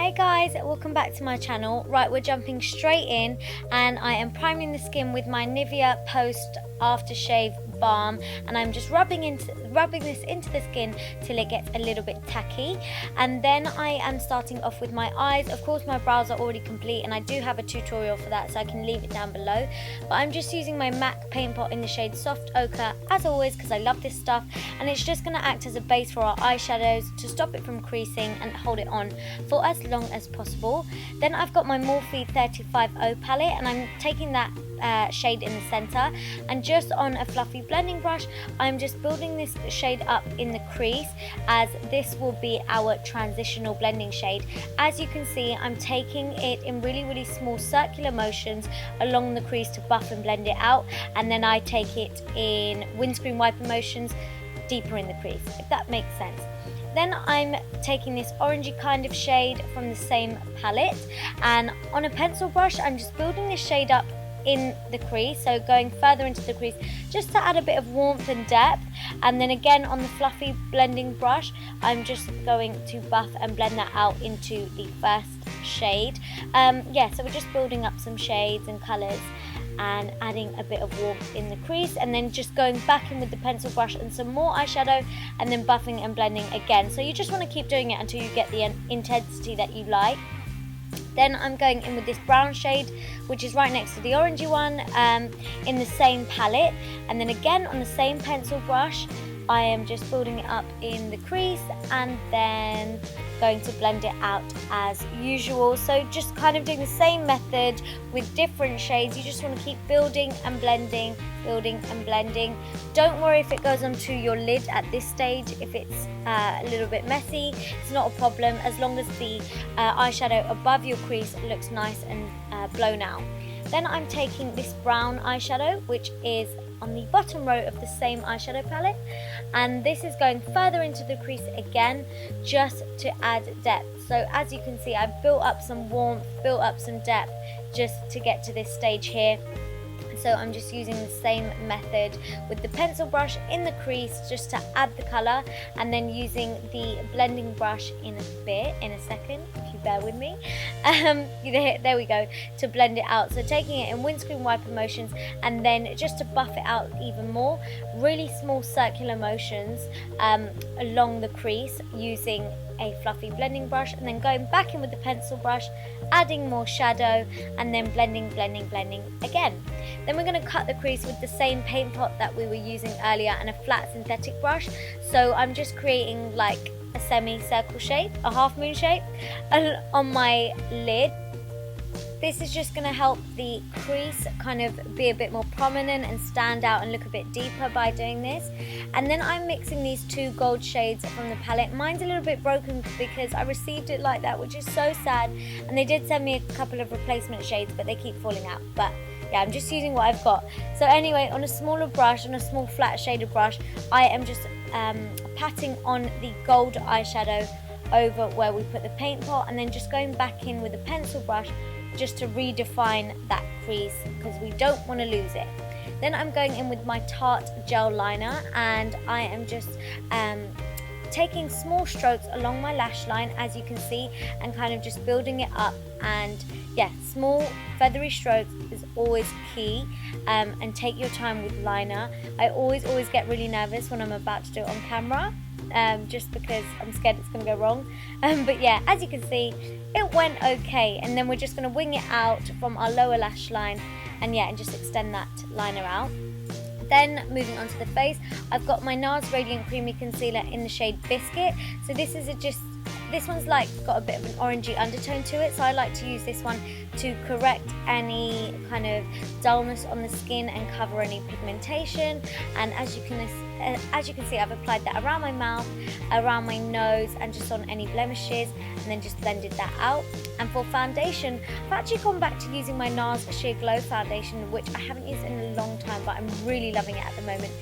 Hey guys, welcome back to my channel. Right, we're jumping straight in and I am priming the skin with my Nivea Post Aftershave Balm, and I'm just rubbing this into the skin till it gets a little bit tacky. And then I am starting off with my eyes. Of course my brows are already complete and I do have a tutorial for that, so I can leave it down below. But I'm just using my MAC paint pot in the shade Soft Ochre as always because I love this stuff, and it's just going to act as a base for our eyeshadows to stop it from creasing and hold it on for as long as possible. Then I've got my Morphe 35O palette and I'm taking that shade in the center, and just on a fluffy blending brush I'm just building this shade up in the crease, as this will be our transitional blending shade. As you can see, I'm taking it in really small circular motions along the crease to buff and blend it out, and then I take it in windscreen wiper motions deeper in the crease, if that makes sense. Then I'm taking this orangey kind of shade from the same palette, and on a pencil brush I'm just building this shade up in the crease, so going further into the crease just to add a bit of warmth and depth. And then again on the fluffy blending brush I'm just going to buff and blend that out into the first shade. So we're just building up some shades and colours and adding a bit of warmth in the crease, and then just going back in with the pencil brush and some more eyeshadow, and then buffing and blending again. So you just want to keep doing it until you get the intensity that you like. Then I'm going in with this brown shade, which is right next to the orangey one, in the same palette, and then again on the same pencil brush I am just building it up in the crease and then going to blend it out as usual. So just kind of doing the same method with different shades. You just want to keep building and blending, building and blending. Don't worry if it goes onto your lid at this stage. If it's a little bit messy, it's not a problem, as long as the eyeshadow above your crease looks nice and blown out. Then I'm taking this brown eyeshadow, which is on the bottom row of the same eyeshadow palette, and this is going further into the crease again just to add depth. So as you can see, I've built up some warmth, built up some depth just to get to this stage here. So I'm just using the same method with the pencil brush in the crease just to add the colour, and then using the blending brush in a second, if you bear with me. There we go, to blend it out. So taking it in windscreen wiper motions and then just to buff it out even more, really small circular motions along the crease using a fluffy blending brush, and then going back in with the pencil brush, adding more shadow, and then blending again. Then we're going to cut the crease with the same paint pot that we were using earlier and a flat synthetic brush. So I'm just creating like a semi-circle shape, a half moon shape on my lid. This is just going to help the crease kind of be a bit more prominent and stand out and look a bit deeper by doing this. And then I'm mixing these two gold shades from the palette. Mine's a little bit broken because I received it like that, which is so sad. And they did send me a couple of replacement shades, but they keep falling out. But yeah, I'm just using what I've got. So anyway, on a smaller brush, on a small flat shaded brush, I am just patting on the gold eyeshadow over where we put the paint pot, and then just going back in with a pencil brush just to redefine that crease because we don't want to lose it. Then I'm going in with my Tarte gel liner, and I am just taking small strokes along my lash line, as you can see, and kind of just building it up. And yeah, small feathery strokes is always key, and take your time with liner. I always get really nervous when I'm about to do it on camera, just because I'm scared it's going to go wrong. But yeah, as you can see, it went okay. And then we're just going to wing it out from our lower lash line, and yeah, and just extend that liner out. Then moving on to the face, I've got my NARS Radiant Creamy Concealer in the shade Biscuit. So this one's like got a bit of an orangey undertone to it, so I like to use this one to correct any kind of dullness on the skin and cover any pigmentation. And as you can see, I've applied that around my mouth, around my nose, and just on any blemishes, and then just blended that out. And for foundation, I've actually gone back to using my NARS Sheer Glow foundation, which I haven't used in a long time, but I'm really loving it at the moment.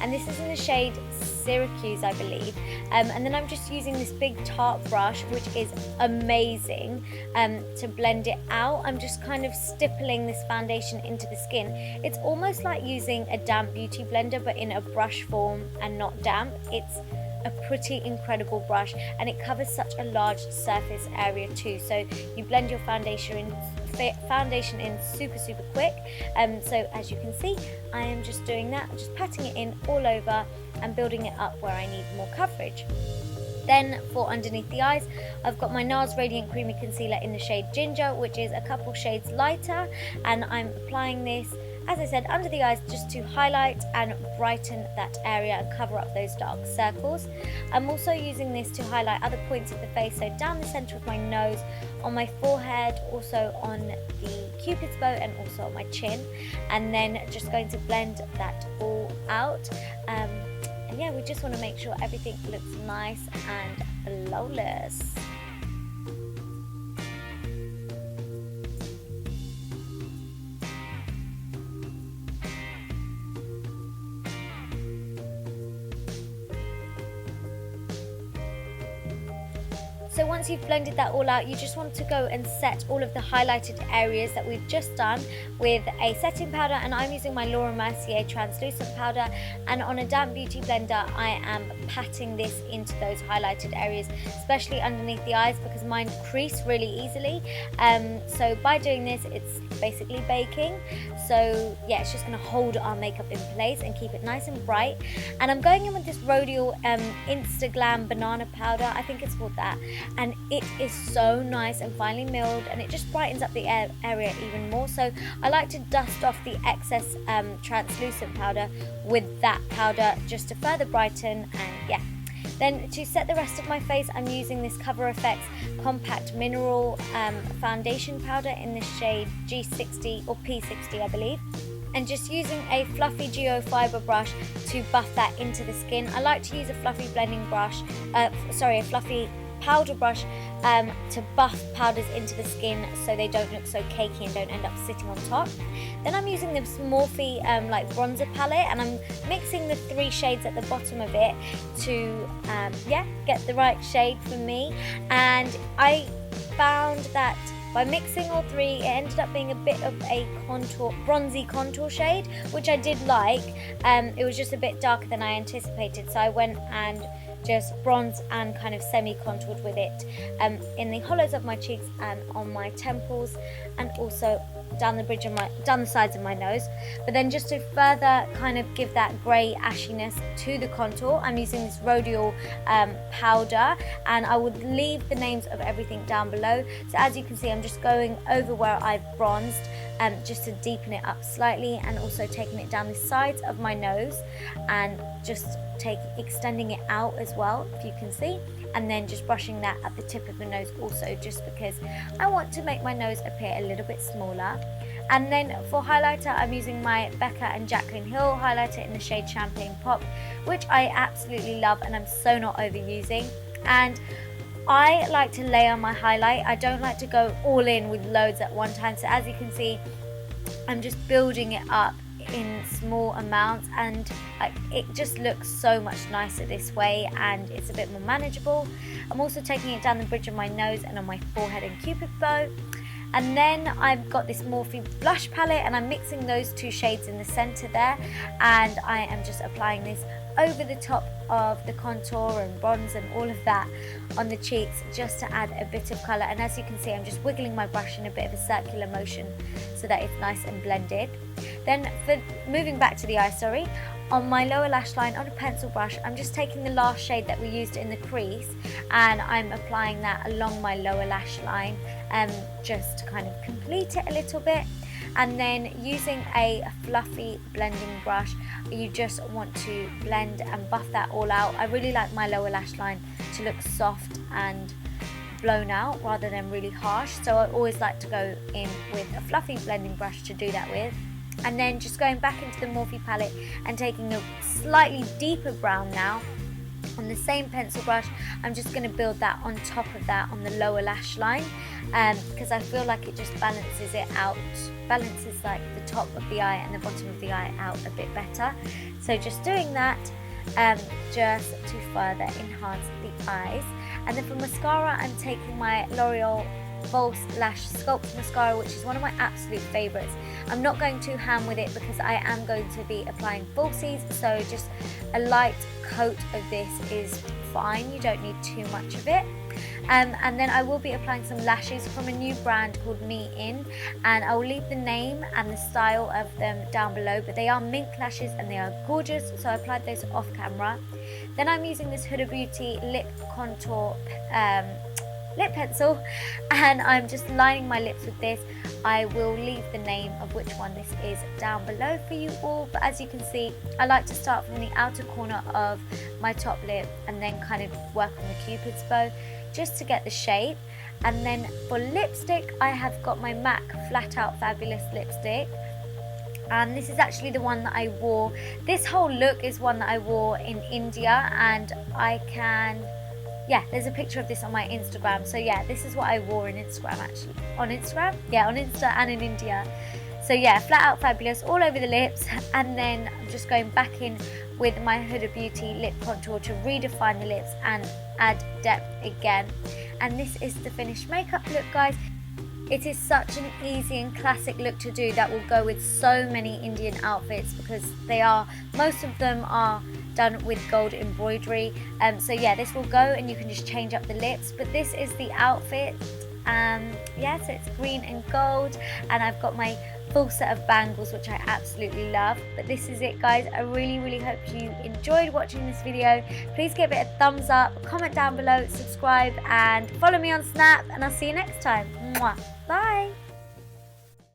And this is in the shade Syracuse, I believe. And then I'm just using this big Tarte brush, which is amazing, to blend it out. I'm just kind of stippling this foundation into the skin. It's almost like using a damp beauty blender, but in a brush form and not damp. It's a pretty incredible brush, and it covers such a large surface area too, so you blend your foundation in super quick. So as you can see, I am just doing that, just patting it in all over and building it up where I need more coverage. Then for underneath the eyes, I've got my NARS Radiant Creamy Concealer in the shade Ginger, which is a couple shades lighter, and I'm applying this, as I said, under the eyes just to highlight and brighten that area and cover up those dark circles. I'm also using this to highlight other points of the face, so down the centre of my nose, on my forehead, also on the Cupid's bow, and also on my chin, and then just going to blend that all out. And yeah, we just want to make sure everything looks nice and flawless. So once you've blended that all out, you just want to go and set all of the highlighted areas that we've just done with a setting powder, and I'm using my Laura Mercier translucent powder, and on a damp beauty blender I am patting this into those highlighted areas, especially underneath the eyes, because mine crease really easily. So by doing this, it's basically baking, so yeah, it's just going to hold our makeup in place and keep it nice and bright. And I'm going in with this Rodial Instaglam banana powder, I think it's called that, and it is so nice and finely milled, and it just brightens up the area even more. So I like to dust off the excess translucent powder with that powder just to further brighten. And yeah, then to set the rest of my face, I'm using this Cover FX Compact Mineral Foundation Powder in the shade G60 or P60 I believe, and just using a fluffy geofiber brush to buff that into the skin. I like to use a fluffy blending brush, a fluffy powder brush to buff powders into the skin so they don't look so cakey and don't end up sitting on top. Then I'm using this Morphe like bronzer palette, and I'm mixing the 3 shades at the bottom of it to get the right shade for me. And I found that by mixing all 3, it ended up being a bit of a bronzy contour shade, which I did like. It was just a bit darker than I anticipated, so I went and just bronzed and kind of semi-contoured with it in the hollows of my cheeks and on my temples, and also down the sides of my nose. But then just to further kind of give that grey ashiness to the contour, I'm using this Rodial powder, and I would leave the names of everything down below. So as you can see, I'm just going over where I've bronzed just to deepen it up slightly, and also taking it down the sides of my nose and just extending it out as well, if you can see, and then just brushing that at the tip of the nose also, just because I want to make my nose appear a little bit smaller. And then for highlighter, I'm using my Becca and Jaclyn Hill highlighter in the shade Champagne Pop, which I absolutely love and I'm so not overusing. And I like to layer my highlight. I don't like to go all in with loads at one time, so as you can see, I'm just building it up in small amounts, and it just looks so much nicer this way, and it's a bit more manageable. I'm also taking it down the bridge of my nose and on my forehead and Cupid's bow. And then I've got this Morphe blush palette, and I'm mixing those 2 shades in the center there, and I am just applying this over the top of the contour and bronze and all of that on the cheeks, just to add a bit of color. And as you can see, I'm just wiggling my brush in a bit of a circular motion so that it's nice and blended. Then for moving back to the eye, on my lower lash line on a pencil brush, I'm just taking the last shade that we used in the crease, and I'm applying that along my lower lash line just to kind of complete it a little bit. And then using a fluffy blending brush, you just want to blend and buff that all out. I really like my lower lash line to look soft and blown out rather than really harsh, so I always like to go in with a fluffy blending brush to do that with. And then just going back into the Morphe palette and taking a slightly deeper brown now on the same pencil brush, I'm just going to build that on top of that on the lower lash line, because I feel like it just balances it out, balances like the top of the eye and the bottom of the eye out a bit better. So just doing that just to further enhance the eyes. And then for mascara, I'm taking my L'Oreal False Lash Sculpt Mascara, which is one of my absolute favourites. I'm not going too ham with it because I am going to be applying falsies, so just a light coat of this is fine. You don't need too much of it. And then I will be applying some lashes from a new brand called Me In, and I will leave the name and the style of them down below, but they are mink lashes and they are gorgeous, so I applied those off camera. Then I'm using this Huda Beauty lip contour lip pencil, and I'm just lining my lips with this. I will leave the name of which one this is down below for you all, but as you can see, I like to start from the outer corner of my top lip and then kind of work on the cupid's bow just to get the shape. And then for lipstick, I have got my MAC Flat Out Fabulous lipstick, and this is actually the one that I wore. This whole look is one that I wore in India, and yeah, there's a picture of this on my Instagram. So yeah, this is what I wore in Instagram actually. On Instagram? Yeah, on Insta and in India. So yeah, Flat Out Fabulous all over the lips, and then I'm just going back in with my Huda Beauty lip contour to redefine the lips and add depth again. And this is the finished makeup look, guys. It is such an easy and classic look to do that will go with so many Indian outfits, because most of them are done with gold embroidery. So yeah, this will go and you can just change up the lips, but this is the outfit. Yeah, so it's green and gold, and I've got my full set of bangles, which I absolutely love. But this is it, guys. I really hope you enjoyed watching this video. Please give it a thumbs up, comment down below, subscribe, and follow me on Snap, and I'll see you next time. Mwah. Bye.